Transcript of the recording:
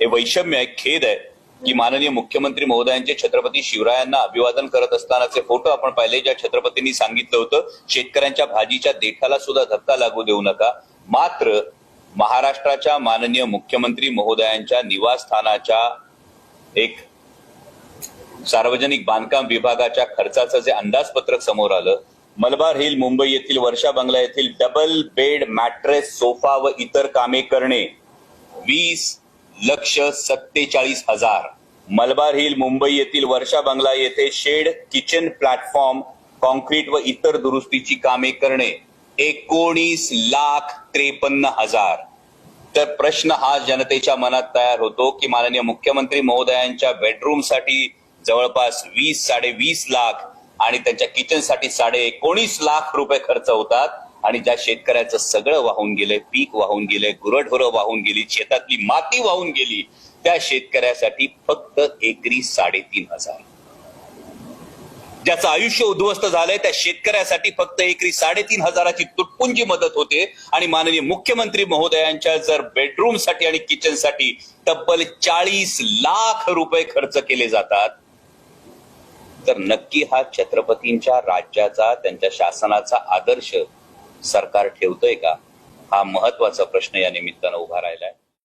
हे वैषम्य आहे, खेद आहे की माननीय मुख्यमंत्री महोदयांचे छत्रपती शिवरायांना अभिवादन करत असतानाचे फोटो आपण पाहिले, ज्या छत्रपतींनी सांगितलं होतं शेतकऱ्यांच्या भाजीच्या देठाला सुद्धा धक्का लागू देऊ नका. मात्र महाराष्ट्राच्या माननीय मुख्यमंत्री महोदयांच्या निवासस्थानाच्या एक सार्वजनिक बांधकाम विभागाच्या खर्चाचं जे अंदाजपत्रक समोर आलं, मलबार हिल मुंबई येथील वर्षा बंगला येथील डबल बेड मॅट्रेस सोफा व इतर कामे करणे 20,47,000. मलबार हिल मुंबई येथील वर्षा बंगला येथे शेड, किचन प्लॅटफॉर्म, कॉन्क्रीट व इतर दुरुस्तीची कामे करणे 19,53,000. तर प्रश्न हा जनतेच्या मनात तयार होतो की माननीय मुख्यमंत्री महोदयांच्या बेडरूमसाठी जवळपास 20-20.5 लाख आणि त्यांच्या किचनसाठी 19.5 लाख रुपये खर्च होतात, आणि ज्या शेतकऱ्याचं सगळं वाहून गेलंय, पीक वाहून गेलंय, गुरढोरं वाहून गेली, शेतातली माती वाहून गेली, त्या शेतकऱ्यासाठी फक्त एकरी 3,500. ज्याचं आयुष्य उद्ध्वस्त झालंय त्या शेतकऱ्यासाठी फक्त एकरी 3,500ची तुटपुंजी मदत होते. आणि माननीय मुख्यमंत्री महोदयांच्या जर बेडरूमसाठी आणि किचनसाठी तब्बल 40 लाख रुपये खर्च केले जातात, तर नक्की हा छत्रपतींच्या राज्याचा, त्यांच्या शासनाचा आदर्श सरकार ठेवतंय का? हा महत्वाचा प्रश्न या निमित्तानं उभा राहिलाय.